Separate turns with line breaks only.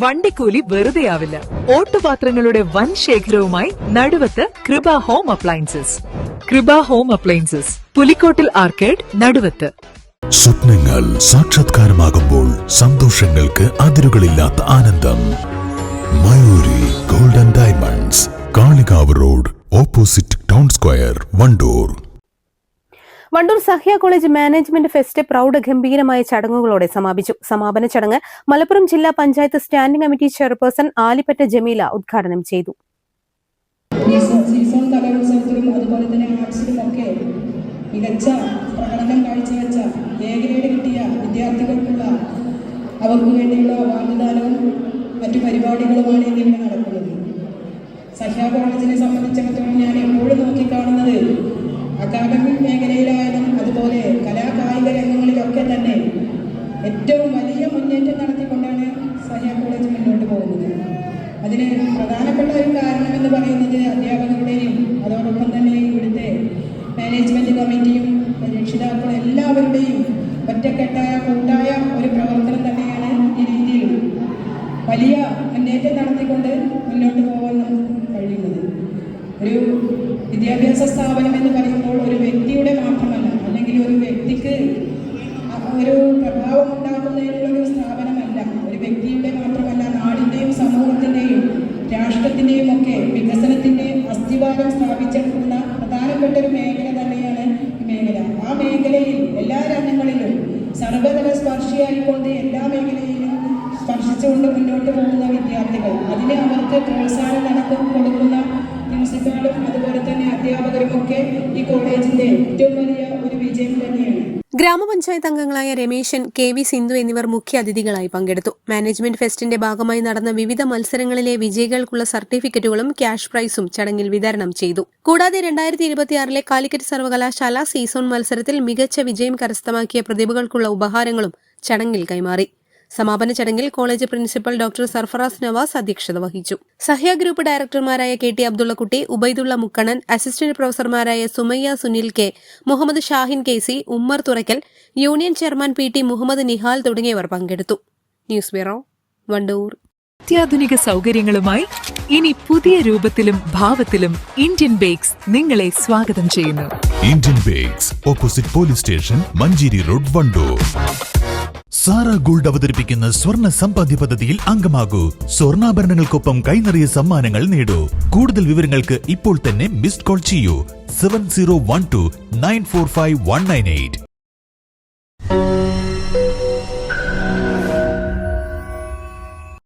വണ്ടിക്കൂലി വെറുതെയാവില്ല. ഓട്ടുപാത്രങ്ങളുടെ വൻ ശേഖരവുമായി Naduvath Krupa home appliances. Krupa home appliances, Pulikkottil arcade, Naduvath.
സ്വപ്നങ്ങൾ സാക്ഷാത്കാരമാകുമ്പോൾ സന്തോഷങ്ങൾക്ക് അതിരുകളില്ലാത്ത ആനന്ദം. Mayuri golden diamonds, Kalikavu road, opposite town square, Vandoor.
Vandoor Sahya college management fest പ്രൗഢഗംഭീരമായ ചടങ്ങുകളോടെ സമാപിച്ചു. സമാപന ചടങ്ങ് മലപ്പുറം ജില്ലാ panchayat standing committee chairperson Alipatta Jameela ഉദ്ഘാടനം ചെയ്തു.
സീസൺ കലോത്സവത്തിലും അതുപോലെ തന്നെ ആർട്സിലുമൊക്കെ മികച്ച പ്രകടനം കാഴ്ചവെച്ച ഗ്രേഡ് കിട്ടിയ വിദ്യാർത്ഥികൾക്കുള്ള അവർക്ക് വേണ്ടിയുള്ള അവാർഡ്ദാനവും മറ്റു പരിപാടികളുമാണ് ഇന്നിവിടെ നടക്കുന്നത്. സഹ്യ കോളേജിനെ സംബന്ധിച്ചിടത്തോളം ഞാൻ എപ്പോഴും നോക്കിക്കാണുന്നത് അക്കാദമിക് മേഖലയിലായാലും അതുപോലെ കലാകായിക രംഗങ്ങളിലൊക്കെ തന്നെ ഏറ്റവും വലിയ മുന്നേറ്റം നടത്തിക്കൊണ്ടാണ് സഹ്യ കോളേജ് മുന്നോട്ട് പോകുന്നത്. അതിന് പ്രധാനപ്പെട്ട ഒരു കാരണം എന്ന് പറയുന്നത് അധ്യാപകരുടെയും അതോടൊപ്പം തന്നെ ഇവിടുത്തെ മാനേജ്മെന്റ് കമ്മിറ്റിയും രക്ഷിതാക്കളും എല്ലാവരുടെയും ഒറ്റക്കെട്ടായ കൂട്ടായ ഒരു പ്രവർത്തനം തന്നെയാണ് ഈ രീതിയിൽ വലിയ മുന്നേറ്റം നടത്തിക്കൊണ്ട് മുന്നോട്ട് പോകാൻ നമുക്ക് കഴിയുന്നത്. ഒരു വിദ്യാഭ്യാസ സ്ഥാപനം എന്ന് പറയുമ്പോൾ ഒരു വ്യക്തിയുടെ മാത്രമല്ല, അല്ലെങ്കിൽ ഒരു വ്യക്തിക്ക് ഒരു പ്രഭാവം ഉണ്ടാക്കുന്നതിനുള്ളൊരു സ്ഥാപനമല്ല, ഒരു വ്യക്തിയുടെ മാത്രമല്ല, നാടിൻ്റെയും സമൂഹത്തിൻ്റെയും രാഷ്ട്രത്തിൻ്റെയും ഒക്കെ വികസനത്തിൻ്റെ അസ്ഥിവാരം സ്ഥാപിച്ചെടുക്കുന്ന പ്രധാനപ്പെട്ട ഒരു മേഖല തന്നെയാണ് ഈ മേഖല. ആ മേഖലയിൽ എല്ലാ രംഗങ്ങളിലും സർവതല സ്പർശിയായിക്കൊണ്ട് എല്ലാ മേഖലയിലും സ്പർശിച്ചുകൊണ്ട് മുന്നോട്ട് പോകുന്ന വിദ്യാർത്ഥികൾ, അതിനെ അവർക്ക് പ്രോത്സാഹനം കൊടുക്കുന്ന പ്രിൻസിപ്പാളും അതുപോലെ തന്നെ അധ്യാപകരും ഒക്കെ ഈ കോളേജിന്റെ ഏറ്റവും വലിയ ഒരു വിജയം തന്നെയാണ്.
ഗ്രാമപഞ്ചായത്ത് അംഗങ്ങളായ രമേശൻ, KV സിന്ധു എന്നിവർ മുഖ്യ അതിഥികളായി പങ്കെടുത്തു. മാനേജ്മെന്റ് ഫെസ്റ്റിന്റെ ഭാഗമായി നടന്ന വിവിധ മത്സരങ്ങളിലെ വിജയികൾക്കുള്ള സർട്ടിഫിക്കറ്റുകളും ക്യാഷ് പ്രൈസും ചടങ്ങിൽ വിതരണം ചെയ്തു. കൂടാതെ 2026 കാലിക്കറ്റ് സർവകലാശാല സീസൺ മത്സരത്തിൽ മികച്ച വിജയം കരസ്ഥമാക്കിയ പ്രതിഭകൾക്കുള്ള ഉപഹാരങ്ങളും ചടങ്ങിൽ കൈമാറി. സമാപന ചടങ്ങിൽ college principal doctor Sarfaraz Navas അധ്യക്ഷത വഹിച്ചു. സഹ്യ ഗ്രൂപ്പ് ഡയറക്ടർമാരായ KT അബ്ദുള്ളക്കുട്ടി, ഉബൈദുള്ള മുക്കണ്ണൻ, അസിസ്റ്റന്റ് പ്രൊഫസർമാരായ Sumayya Sunil K, Muhammad Shahin KC, Ummer Thurakkal, union chairman PT Muhammad Nihal തുടങ്ങിയവർ പങ്കെടുത്തു. News bureau, Vandoor.
അത്യാധുനിക സൗകര്യങ്ങളുമായി ഇനി പുതിയ രൂപത്തിലും ഭാവത്തിലും ഇന്ത്യൻ ബേക്സ് നിങ്ങളെ സ്വാഗതം ചെയ്യുന്നു.
Indian bakes, opposite police station, Manjeri road, Wandoor. Zara gold അവതരിപ്പിക്കുന്ന സ്വർണ്ണ സമ്പാദ്യ പദ്ധതിയിൽ അംഗമാകൂ. സ്വർണ്ണാഭരണങ്ങൾക്കൊപ്പം കൈനിറിയ സമ്മാനങ്ങൾ നേടൂ. കൂടുതൽ വിവരങ്ങൾക്ക് ഇപ്പോൾ തന്നെ മിസ്ഡ് കോൾ ചെയ്യൂ 7012 945 198.